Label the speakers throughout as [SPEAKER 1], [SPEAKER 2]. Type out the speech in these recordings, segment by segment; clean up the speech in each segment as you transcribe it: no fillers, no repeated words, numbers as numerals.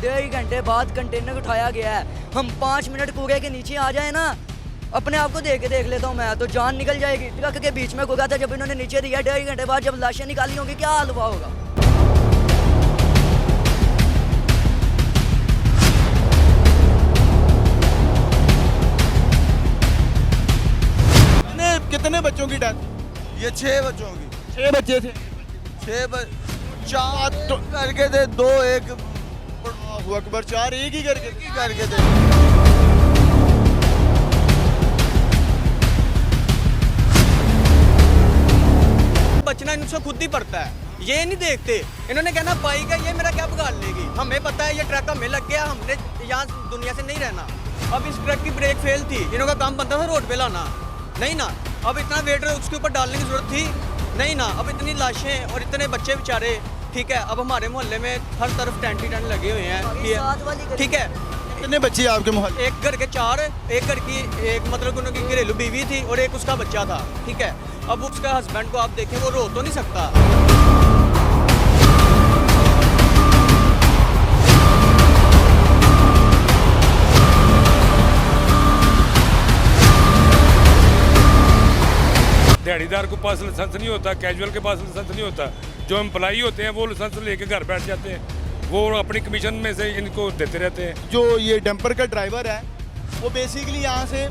[SPEAKER 1] 1.5 घंटे बाद कंटेनर उठाया गया है। हम 5 मिनट कूड़े के नीचे आ जाए ना, अपने आप को देख लेता हूँ मैं, तो जान निकल जाएगी। ट्रक के बीच में कूड़ा था, जब इन्होंने नीचे दिया 1.5 घंटे बाद जब लाशें निकाली होंगी, क्या हाल हुआ होगा।
[SPEAKER 2] कितने बच्चों की डेथ?
[SPEAKER 3] ये 6 बच्चों की।
[SPEAKER 2] 6 बच्चे थे।
[SPEAKER 3] 4 करके थे, 2 एक
[SPEAKER 2] अकबर 4 एक ही करके
[SPEAKER 3] थे।
[SPEAKER 4] बचना इनसे खुद ही पड़ता है, ये नहीं देखते। इन्होंने कहना बाइक है, ये मेरा क्या बिगाड़ लेगी। हमें पता है ये ट्रक हमें लग गया, हमने यहाँ दुनिया से नहीं रहना। अब इस ट्रक की ब्रेक फेल थी, इन्हों का काम बनता था रोड पे लाना, नहीं ना। अब इतना वेट उसके ऊपर डालने की जरूरत थी नहीं ना। अब इतनी लाशें और इतने बच्चे बेचारे, ठीक है। अब हमारे मोहल्ले में हर तरफ टेंट ही टेंट लगे हुए हैं, ठीक है।
[SPEAKER 2] कितने बच्चे आपके मोहल्ले?
[SPEAKER 4] एक घर के 4, एक घर की एक मतलब उनकी घरेलू बीवी थी और एक उसका बच्चा था, ठीक है। अब उसका हस्बैंड को आप देखें, वो रो तो नहीं सकता।
[SPEAKER 5] दिहाड़ीदार को पास लाइसेंस नहीं होता, कैजुअल के पास लाइसेंस नहीं होता। जो एम्प्लॉई होते हैं वो लाइसेंस लेके घर बैठ जाते हैं, वो अपनी कमीशन में से इनको देते रहते हैं।
[SPEAKER 2] जो ये डंपर का ड्राइवर है वो बेसिकली यहाँ से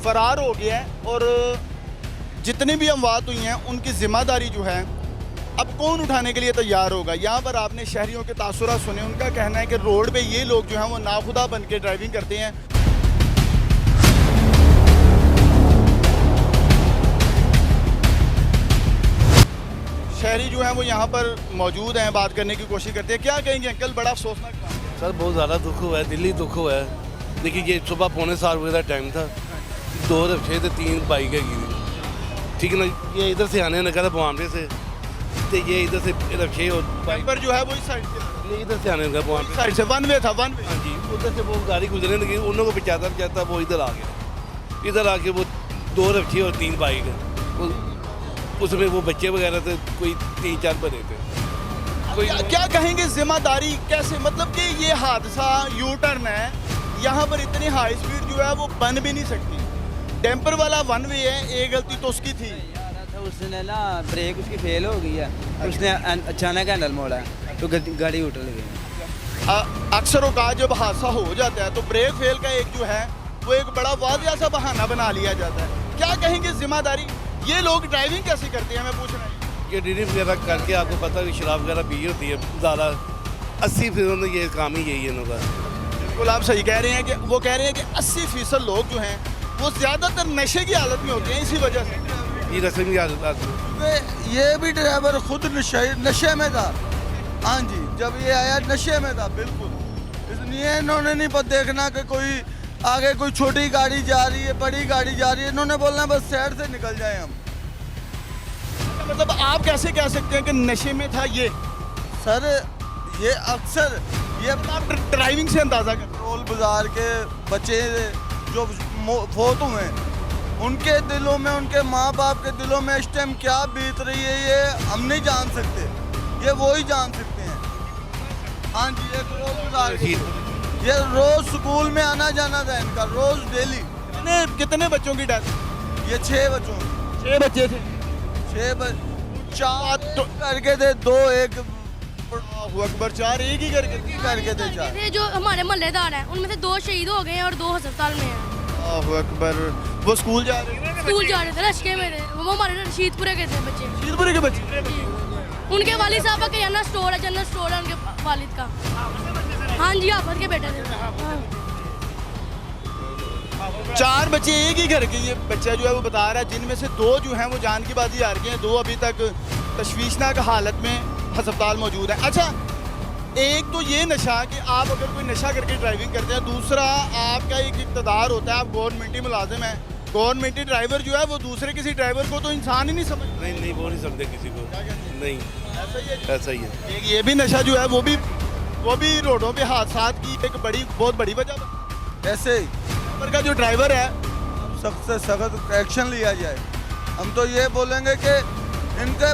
[SPEAKER 2] फरार हो गया है, और जितनी भी अमवात हुई हैं उनकी जिम्मेदारी जो है अब कौन उठाने के लिए तैयार होगा। यहाँ पर आपने शहरियों के तासुरात सुने। उनका कहना है कि रोड पे ये लोग जो हैं वो नाखुदा बन के ड्राइविंग करते हैं। शहरी जो है वो यहाँ पर मौजूद हैं, बात करने की कोशिश करते हैं। क्या कहेंगे अंकल, बड़ा अफसोसनाक बात है।
[SPEAKER 6] सर बहुत ज़्यादा दुख हुआ है, दिल्ली दुख हुआ है। देखिए ये सुबह 6:45 बजे का टाइम था, 2 रफ्शे थे, 3 बाइक है गिरी, ठीक है ना। ये इधर से आने लगा था बॉम्बे से, तो ये इधर से रफ्शे और बाइक
[SPEAKER 2] पर जो है वो इस साइड से,
[SPEAKER 6] ये इधर से आने लगा बॉम्बे
[SPEAKER 2] साइड से वन वे था, वन वे।
[SPEAKER 6] हाँ जी, उधर से वो गाड़ी गुजरने लगी, उन लोगों को बचाता वो इधर आ गया। इधर आके वो 2 रफ्शे और 3 बाइक है, उसमें वो बच्चे वगैरह थे, कोई 3-4 बने थे। कोई
[SPEAKER 2] क्या कहेंगे जिम्मेदारी कैसे, मतलब कि ये हादसा यू टर्न है, यहाँ पर इतनी हाई स्पीड जो है वो बन भी नहीं सकती। डैम्पर वाला वन वे है, एक गलती तो उसकी थी।
[SPEAKER 7] उसने ना ब्रेक उसकी फेल हो गई है, उसने अचानक हैंडल मोड़ा है तो गाड़ी उठल गई।
[SPEAKER 2] अक्सर औकात जब हादसा हो जाता है तो ब्रेक फेल का एक जो है वो एक बड़ा वादिया सा बहाना बना लिया जाता है। क्या कहेंगे जिम्मेदारी, ये लोग ड्राइविंग कैसे करते हैं, मैं पूछ रहा हूँ।
[SPEAKER 6] ये ड्रिंक वगैरह करके आपको पता है शराब वगैरह पी होती है ज़्यादा, 80% ये काम ही यही है इनका।
[SPEAKER 2] बिल्कुल आप सही कह रहे हैं कि वो कह रहे हैं कि 80% लोग जो हैं वो ज़्यादातर नशे की हालत में होते हैं, इसी वजह से
[SPEAKER 6] ये नशे की हालत।
[SPEAKER 3] ये भी ड्राइवर खुद नशे में था। हाँ जी, जब ये आया नशे में था बिल्कुल, इसलिए इन्होंने नहीं देखना कि कोई आगे कोई छोटी गाड़ी जा रही है, बड़ी गाड़ी जा रही है, इन्होंने बोलना बस साइड से निकल जाए हम।
[SPEAKER 2] मतलब आप कैसे कह सकते हैं कि नशे में था ये?
[SPEAKER 3] सर ये अक्सर ये
[SPEAKER 2] आप ड्राइविंग से अंदाजा कर।
[SPEAKER 3] रोल बाजार के बच्चे जो फोत हुए हैं, उनके दिलों में, उनके माँ बाप के दिलों में इस टाइम क्या बीत रही है ये हम नहीं जान सकते, ये वो ही जान सकते हैं। हाँ जी, एक रोल बाजार ये रोज स्कूल में आना जाना था इनका, रोज डेली।
[SPEAKER 2] कितने बच्चों की डेथ?
[SPEAKER 3] ये 6 बच्चों की।
[SPEAKER 2] 6 बच्चे थे।
[SPEAKER 3] 4 करके थे, 2 एक
[SPEAKER 2] अकबर 4 एक ही करके
[SPEAKER 3] थे। 4
[SPEAKER 8] जो हमारे मोहल्लेदार हैं उनमें से 2 शहीद हो गए हैं और 2 अस्पताल में हैं।
[SPEAKER 2] अकबर वो स्कूल जा रहे
[SPEAKER 8] थे, रश्के में थे वो, हमारे रशीदपुरे के थे बच्चे।
[SPEAKER 2] रशीदपुरे के बच्चे?
[SPEAKER 8] उनके वालिद साहब का किराना स्टोर है, जनरल स्टोर है उनके वालिद का। हाँ जी, आफत के बेटे थे।
[SPEAKER 2] 4 बच्चे एक ही घर के, ये बच्चा जो है वो बता रहा है, जिनमें से 2 जो हैं वो जान की बाजी हार गए हैं, 2 अभी तक तशवीशनाक हालत में अस्पताल मौजूद है। अच्छा, एक तो ये नशा कि आप अगर कोई नशा करके ड्राइविंग करते हैं, दूसरा आपका एक इक़्तिदार होता है, आप गवर्नमेंटी मुलाजिम हैं, गवर्नमेंटी ड्राइवर जो है वो दूसरे किसी ड्राइवर को तो इंसान ही नहीं समझ।
[SPEAKER 6] नहीं बोल नहीं सकते किसी को, नहीं ऐसा ही है।
[SPEAKER 2] एक ये भी नशा जो है वो भी रोडों पे हादसात की एक बहुत बड़ी वजह।
[SPEAKER 3] ऐसे ही
[SPEAKER 2] का जो ड्राइवर है
[SPEAKER 3] सख्त से सख्त एक्शन लिया जाए। हम तो ये बोलेंगे कि इनके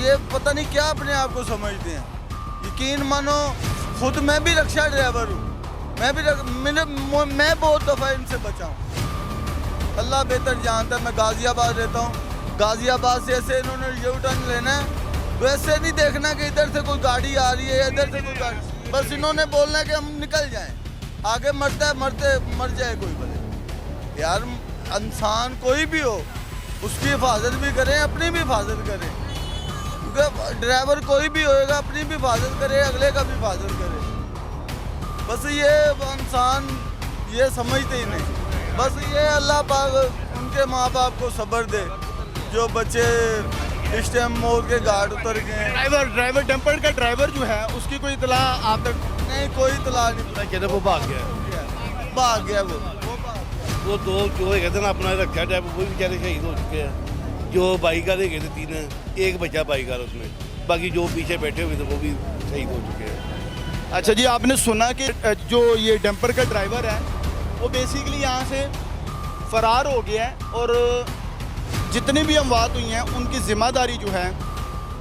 [SPEAKER 3] ये पता नहीं क्या अपने आप को समझते हैं। यकीन मानो खुद मैं भी रिक्शा ड्राइवर हूँ, मैं बहुत दफ़ा इनसे बचा हूँ। अल्लाह बेहतर जानता है। मैं गाज़ियाबाद रहता हूँ, गाज़ियाबाद से ऐसे इन्होंने यू टर्न लेना है, तो ऐसे नहीं देखना कि इधर से कोई गाड़ी आ रही है, इधर से कोई गाड़ी, बस इन्होंने बोलना है कि हम निकल जाएं, आगे मर जाए कोई भले। यार इंसान कोई भी हो उसकी हिफाजत भी करें, अपनी भी हिफाजत करें, क्योंकि ड्राइवर कोई भी होएगा अपनी भी हिफाजत करे, अगले का भी हिफाजत करे। बस ये इंसान ये समझते ही नहीं। बस ये अल्लाह पाक उनके माँ बाप को सब्र दे, जो बच्चे इस टाइम मौत के घाट उतर गए हैं।
[SPEAKER 2] ड्राइवर डंपर का ड्राइवर जो है उसकी कोई इतला आप तक?
[SPEAKER 3] नहीं, कोई इतला नहीं।
[SPEAKER 6] कहते वो भाग गया,
[SPEAKER 3] भाग गया
[SPEAKER 6] वो दो जो है कहते ना अपना रखा ड्राइवर, वो भी बेचारे शहीद हो चुके हैं। जो बाइकर है कहते 3 एक बचा बाइकर उसमें, बाकी जो पीछे बैठे हुए थे वो भी शहीद हो चुके हैं।
[SPEAKER 2] अच्छा जी, आपने सुना कि जो ये डंपर का ड्राइवर है वो बेसिकली यहाँ से फरार हो गया है, और जितनी भी अमवात हुई हैं उनकी ज़िम्मेदारी जो है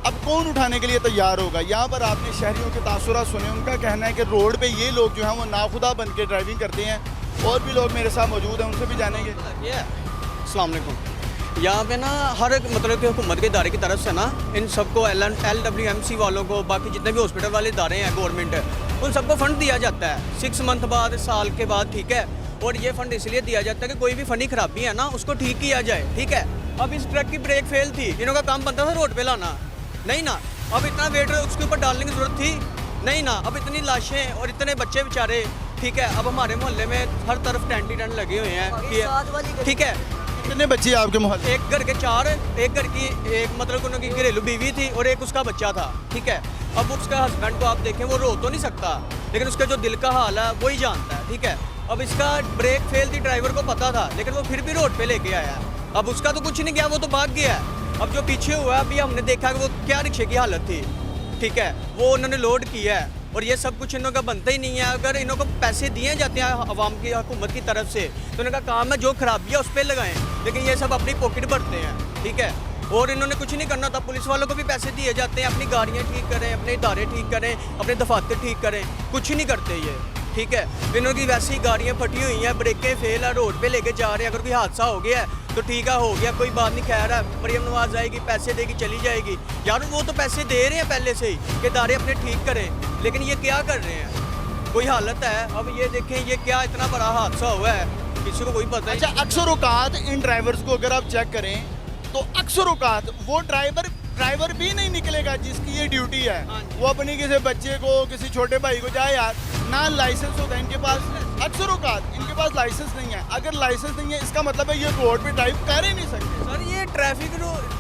[SPEAKER 2] अब कौन उठाने के लिए तैयार होगा? यहाँ पर आपने शहरियों के तासुरात सुने। उनका कहना है कि रोड पे ये लोग जो हैं वो नाखुदा बन के ड्राइविंग करते हैं। और भी लोग मेरे साथ मौजूद हैं, उनसे भी जानेंगे।
[SPEAKER 4] अस्सलाम वालेकुम। यहाँ पे ना हर एक मतलब कि हुकूमत के इदारे की तरफ से ना इन सबको LWMC वालों को, बाकी जितने भी हॉस्पिटल वाले इदारे हैं गवर्नमेंट, उन सबको फ़ंड दिया जाता है 6 मंथ बाद, साल के बाद, ठीक है। और ये फ़ंड इसलिए दिया जाता है कि कोई भी फनी खराबी है ना उसको ठीक किया जाए, ठीक है। अब इस ट्रक की ब्रेक फेल थी, इन्हों का काम बनता था रोड पे लाना, नहीं ना। अब इतना वेट उसके ऊपर डालने की ज़रूरत थी नहीं ना। अब इतनी लाशें और इतने बच्चे बेचारे, ठीक है। अब हमारे मोहल्ले में हर तरफ टेंट ही टेंट लगे हुए हैं, ठीक है।
[SPEAKER 2] कितने बच्चे आपके मोहल्ले?
[SPEAKER 4] एक घर के 4, एक घर की एक मतलब उनकी घरेलू बीवी थी और एक उसका बच्चा था, ठीक है। अब उसका हस्बैंड को आप देखें, वो रो तो नहीं सकता, लेकिन उसका जो दिल का हाल है वही जानता है, ठीक है। अब इसका ब्रेक फेल थी, ड्राइवर को पता था, लेकिन वो फिर भी रोड पे लेके आया। अब उसका तो कुछ नहीं गया, वो तो भाग गया है। अब जो पीछे हुआ अभी हमने देखा कि वो क्या रिक्शे की हालत थी, ठीक है। वो उन्होंने लोड किया है और ये सब कुछ इन्हों का बनता ही नहीं है। अगर इन्हों को पैसे दिए जाते हैं अवाम की हुकूमत की तरफ से, तो इनका काम है जो खराबी है उस पर लगाएं, लेकिन ये सब अपनी पॉकेट भरते हैं, ठीक है। और इन्होंने कुछ नहीं करना था। पुलिस वालों को भी पैसे दिए जाते हैं, अपनी गाड़ियाँ ठीक करें, अपने इदारे ठीक करें, अपने दफातर ठीक करें, कुछ नहीं करते ये, ठीक है। इन्होंने वैसी गाड़ियाँ फटी हुई हैं, ब्रेकें फेल है, रोड पे लेके जा रहे हैं। अगर कोई हादसा हो गया है तो ठीक है, हो गया, कोई बात नहीं, खैर है, मरियम नवाज आएगी, पैसे देगी, चली जाएगी। यार वो तो पैसे दे रहे हैं पहले से ही कि इदारे अपने ठीक करें, लेकिन ये क्या कर रहे हैं? कोई हालत है। अब ये देखें, ये क्या इतना बड़ा हादसा हुआ है, किसी को कोई पता नहीं।
[SPEAKER 2] अच्छा, अक्सर औकात इन ड्राइवर्स को अगर आप चेक करें तो अक्सर औकात वो ड्राइवर भी नहीं निकलेगा जिसकी ये ड्यूटी है। वो अपनी किसी बच्चे को, किसी छोटे भाई को, जाए यार, ना लाइसेंस होता है इनके पास। अक्सर औकात इनके पास लाइसेंस नहीं है। अगर लाइसेंस नहीं है इसका मतलब है ये रोड पे ड्राइव कर ही नहीं सकते।
[SPEAKER 4] सर ये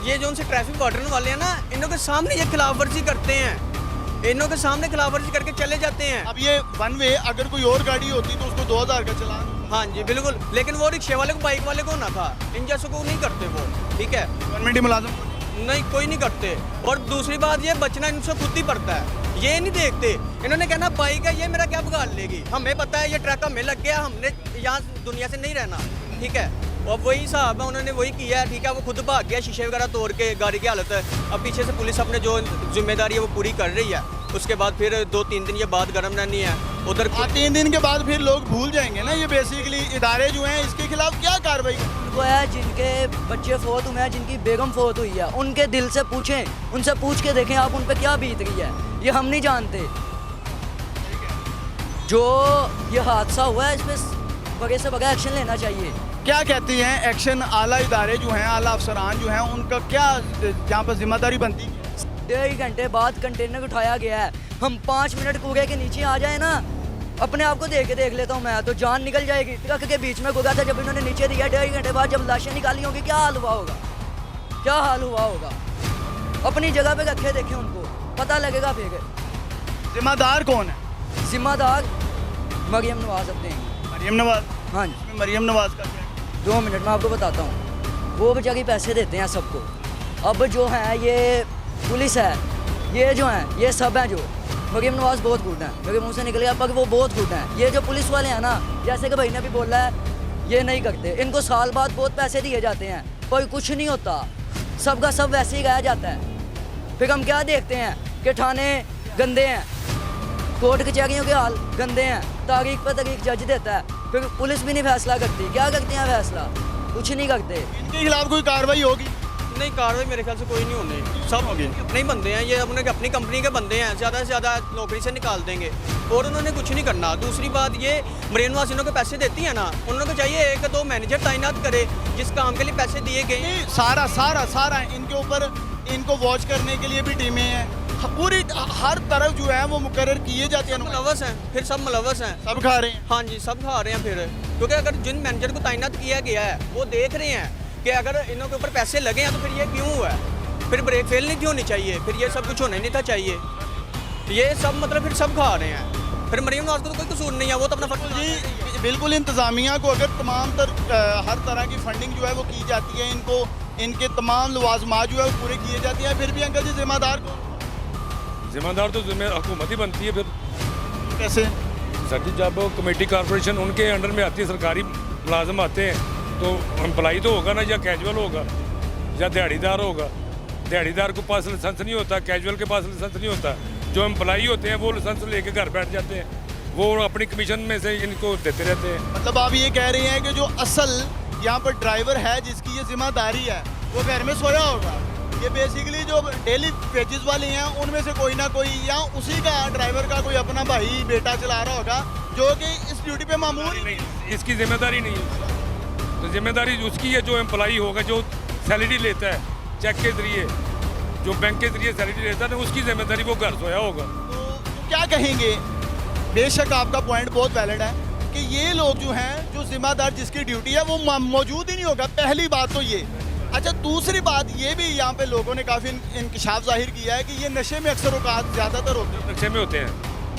[SPEAKER 4] ये जो उनसे ट्रैफिक वार्डन वाले हैं ना, इनों के सामने ये खिलाफ वर्जी करते हैं, इनों के सामने खिलाफ वर्जी करके चले जाते हैं।
[SPEAKER 2] अब ये वन वे, अगर कोई और गाड़ी होती तो उसको 2000 का चलान।
[SPEAKER 4] हाँ जी बिल्कुल, लेकिन वो रिक्शे वाले को, बाइक वाले को होना था, इन जैसों को नहीं करते वो, ठीक है।
[SPEAKER 2] गवर्नमेंट मुलाजिम
[SPEAKER 4] नहीं, कोई नहीं करते। और दूसरी बात, ये बचना इनसे खुद ही पड़ता है, ये नहीं देखते। इन्होंने कहना बाइक है, ये मेरा क्या बिगाड़ लेगी, हमें पता है ये ट्रक हमें लग गया, हमने यहाँ दुनिया से नहीं रहना, ठीक है। और वही हिसाब है, उन्होंने वही किया है, ठीक है। वो खुद भाग गया, शीशे वगैरह तोड़ के, गाड़ी की हालत है। अब पीछे से पुलिस अपने जो जिम्मेदारी है वो पूरी कर रही है। उसके बाद फिर 2-3 दिन ये बात गर्म रहनी है उधर।
[SPEAKER 2] 3 दिन के बाद फिर लोग भूल जाएंगे ना। ये बेसिकली इदारे जो हैं इसके खिलाफ क्या कार्रवाई
[SPEAKER 1] उनको है, जिनके बच्चे फोत हुए हैं, जिनकी बेगम फोत हुई है, उनके दिल से पूछें, उनसे पूछ के देखें आप उन पर क्या बीत रही है, ये हम नहीं जानते। जो ये हादसा हुआ है इस पर बड़े से बड़ा एक्शन लेना चाहिए।
[SPEAKER 2] क्या कहती हैं एक्शन आला इदारे जो हैं, आला अफसरान जो हैं, उनका क्या यहाँ पर जिम्मेदारी बनती है?
[SPEAKER 1] 1.5 घंटे बाद कंटेनर उठाया गया है। हम 5 मिनट कूड़े के नीचे आ जाए ना, अपने आप को देख लेता हूँ मैं, तो जान निकल जाएगी। ट्रक के बीच में गुगा था, जब इन्होंने नीचे दिया 1.5 घंटे बाद जब लाशें निकाली होंगी, क्या हाल हुआ होगा, क्या हाल हुआ होगा। अपनी जगह पे रखे देखें उनको, पता लगेगा फिर।
[SPEAKER 2] जिम्मेदार कौन है?
[SPEAKER 1] जिम्मेदार मरियम नवाज अपने।
[SPEAKER 2] मरियम नवाज?
[SPEAKER 1] हाँ जी।
[SPEAKER 2] मरियम नवाज का
[SPEAKER 1] 2 मिनट में आपको बताता हूँ। वो बेचारी पैसे देते हैं सबको। अब जो है ये पुलिस है, ये जो हैं ये सब हैं, जो मरियम नवाज बहुत गुड हैं, मेरे मुंह से निकल गया पर वो बहुत गुड हैं। ये जो पुलिस वाले हैं ना, जैसे कि भाई ने भी बोला है, ये नहीं करते। इनको साल बाद बहुत पैसे दिए जाते हैं, कोई कुछ नहीं होता, सबका सब वैसे ही गाया जाता है। फिर हम क्या देखते हैं कि थाने गंदे हैं, कोर्ट कचहरियों के हाल गंदे हैं, तारीख पर तारीख जज देता है, फिर पुलिस भी नहीं फैसला करती। क्या करते हैं फैसला? कुछ नहीं करते।
[SPEAKER 2] इनके खिलाफ कोई कार्रवाई होगी?
[SPEAKER 4] नहीं, कार्रवाई मेरे ख्याल से कोई नहीं होने, सब
[SPEAKER 2] होगी।
[SPEAKER 4] अपने ही बंदे हैं, ये अपनी कंपनी के बंदे हैं, ज़्यादा से ज़्यादा नौकरी से निकाल देंगे और उन्होंने कुछ नहीं करना। दूसरी बात, ये मरीन वासियों को पैसे देती है ना, उन को चाहिए 1-2 मैनेजर तैनात करे जिस काम के लिए पैसे दिए गए हैं।
[SPEAKER 2] नहीं, सारा इनके ऊपर इनको वॉच करने के लिए भी टीमें हैं, पूरी हर तरफ जो है वो मुकर्रर किए जाते हैं।
[SPEAKER 4] मुलवस हैं, फिर सब मुलवस हैं,
[SPEAKER 2] सब खा रहे हैं।
[SPEAKER 4] हाँ जी, सब खा रहे हैं फिर, क्योंकि अगर जिन मैनेजर को तैनात किया गया है वो देख रहे हैं कि अगर इनों के ऊपर पैसे लगे हैं तो फिर ये क्यों हुआ है, फिर ब्रेक फेल नहीं होनी चाहिए, फिर ये सब कुछ होना नहीं था चाहिए। ये सब मतलब फिर सब खा रहे हैं, फिर मरीम नवाज को तो कोई कसूर नहीं है, वो तो अपना फर्ज
[SPEAKER 2] जी बिल्कुल। इंतज़ामिया को अगर हर तरह की फंडिंग जो है वो की जाती है, इनको इनके तमाम लवाजमात जो है वो पूरे किए जाते हैं, फिर भी अंकल जी जिम्मेदार
[SPEAKER 5] तो हुकूमत ही बनती है। फिर
[SPEAKER 2] कैसे?
[SPEAKER 5] सर जी, जब कमेटी कॉरपोरेशन उनके अंडर में आती है, सरकारी मुलाजम आते हैं, तो एम्प्लाई तो होगा ना, या कैजुअल होगा या दिहाड़ीदार होगा। दिहाड़ीदार को पास लाइसेंस नहीं होता, कैजुअल के पास लाइसेंस नहीं होता। जो एम्प्लाई होते हैं वो लाइसेंस लेके घर बैठ जाते हैं, वो अपनी कमीशन में से इनको देते रहते हैं।
[SPEAKER 2] मतलब आप ये कह रहे हैं कि जो असल यहाँ पर ड्राइवर है जिसकी ये जिम्मेदारी है वो घर में सोया होगा, ये बेसिकली जो डेली वेजेस वाले हैं उनमें से कोई ना कोई, या उसी का ड्राइवर का कोई अपना भाई बेटा चला रहा होगा जो कि इस ड्यूटी पे मामूल
[SPEAKER 5] नहीं, इसकी जिम्मेदारी नहीं है। तो जिम्मेदारी उसकी है जो एम्प्लाई होगा, जो सैलरी लेता है चेक के जरिए, जो बैंक के जरिए सैलरी लेता है ना, उसकी जिम्मेदारी वो घर सोया होगा।
[SPEAKER 2] तो क्या कहेंगे? बेशक आपका पॉइंट बहुत वैलिड है कि ये लोग जो हैं, जो जिम्मेदार जिसकी ड्यूटी है वो मौजूद ही नहीं होगा, पहली बात तो ये। अच्छा, दूसरी बात ये भी यहाँ पे लोगों ने काफ़ी इंकशाफ जाहिर किया है कि ये नशे में अक्सर औकात ज़्यादातर होते हैं।
[SPEAKER 5] नशे में होते हैं,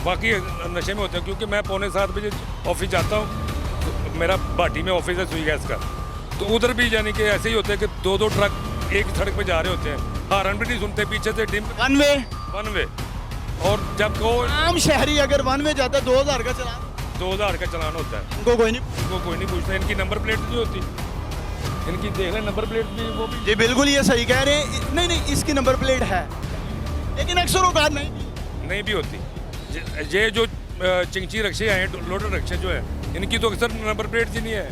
[SPEAKER 5] बाकी नशे में होते हैं, क्योंकि मैं 6:45 बजे ऑफिस जाता हूँ, तो मेरा भाटी में ऑफिस है सुई गैस का, तो उधर भी यानी कि ऐसे ही होते हैं कि 2-2 ट्रक एक सड़क पे जा रहे होते हैं, हारन भी नहीं सुनते, पीछे से डिम वन वे। और जब को
[SPEAKER 2] आम शहरी अगर वन वे जाता है 2000 का चलान,
[SPEAKER 5] 2000 का चलान होता है,
[SPEAKER 2] उनको कोई नहीं।
[SPEAKER 5] उनको कोई नहीं पूछता। इनकी नंबर प्लेट नहीं होती, इनकी देख लें नंबर प्लेट भी, वो भी
[SPEAKER 2] जी बिल्कुल ये सही कह रहे हैं। नहीं, इसकी नंबर प्लेट है लेकिन अक्सर औकात नहीं
[SPEAKER 5] भी होती। ये जो चिंची रक्शे हैं, लोडर रक्शे जो है, इनकी तो अक्सर नंबर प्लेट ही नहीं है।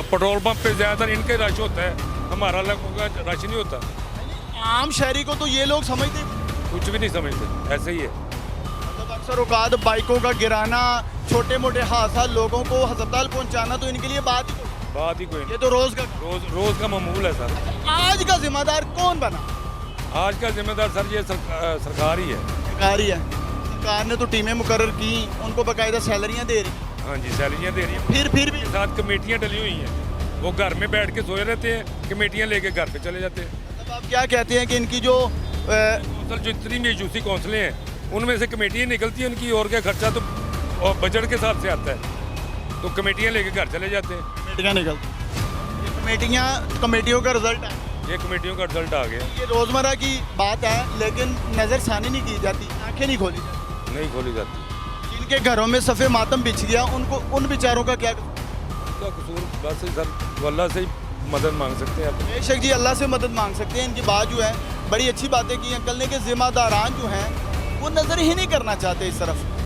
[SPEAKER 5] पेट्रोल पंप पे ज़्यादातर इनका ही रश होता है, हमारा लोगों का रश नहीं होता।
[SPEAKER 2] आम शहरी को तो ये लोग समझते
[SPEAKER 5] कुछ भी नहीं समझते, ऐसे ही है।
[SPEAKER 2] मतलब अक्सर औकात बाइकों का गिराना, छोटे मोटे हादसा, लोगों को अस्पताल पहुंचाना, तो इनके लिए बात
[SPEAKER 5] ही कोई नहीं।
[SPEAKER 2] ये तो रोज
[SPEAKER 5] का मामूल है सर।
[SPEAKER 2] आज का जिम्मेदार कौन बना?
[SPEAKER 5] आज का जिम्मेदार सर ये सरकार ही है।
[SPEAKER 2] सरकार ही है। सरकार ने तो टीमें मुकर्रर की, उनको बाकायदा सैलरियाँ दे रही।
[SPEAKER 5] हाँ जी, सैलरियाँ दे रही हैं।
[SPEAKER 2] फिर भी
[SPEAKER 5] साथ कमेटियाँ डली हुई हैं, वो घर में बैठ के सोए रहते हैं, कमेटियाँ लेके घर पे चले जाते हैं।
[SPEAKER 2] मतलब आप क्या कहते हैं कि इनकी जो
[SPEAKER 5] जो जितनी भी यूसी काउंसिलें हैं उनमें से कमेटियाँ निकलती हैं उनकी, और क्या खर्चा तो बजट के हिसाब से आता है, तो कमेटियाँ लेके घर चले जाते हैं।
[SPEAKER 2] कमेटियाँ निकलती, कमेटियों का रिजल्ट है,
[SPEAKER 5] ये कमेटियों का रिजल्ट आ गया।
[SPEAKER 2] ये रोज़मर्रा की बात है, लेकिन नज़रसानी नहीं की जाती, आंखें नहीं खोली जाती।
[SPEAKER 5] नहीं खोली जाती।
[SPEAKER 2] जिनके घरों में सफ़े मातम बिछ गया, उनको उन बेचारों का क्या
[SPEAKER 5] उनका कसूर? बस सर, वो अल्लाह से ही मदद मांग सकते हैं।
[SPEAKER 2] बेशक जी, अल्लाह से मदद मांग सकते हैं। इनकी बात जो है बड़ी अच्छी बातें की अंकल ने कि जिम्मेदारान जो हैं वो नज़र ही नहीं करना चाहते इस तरफ।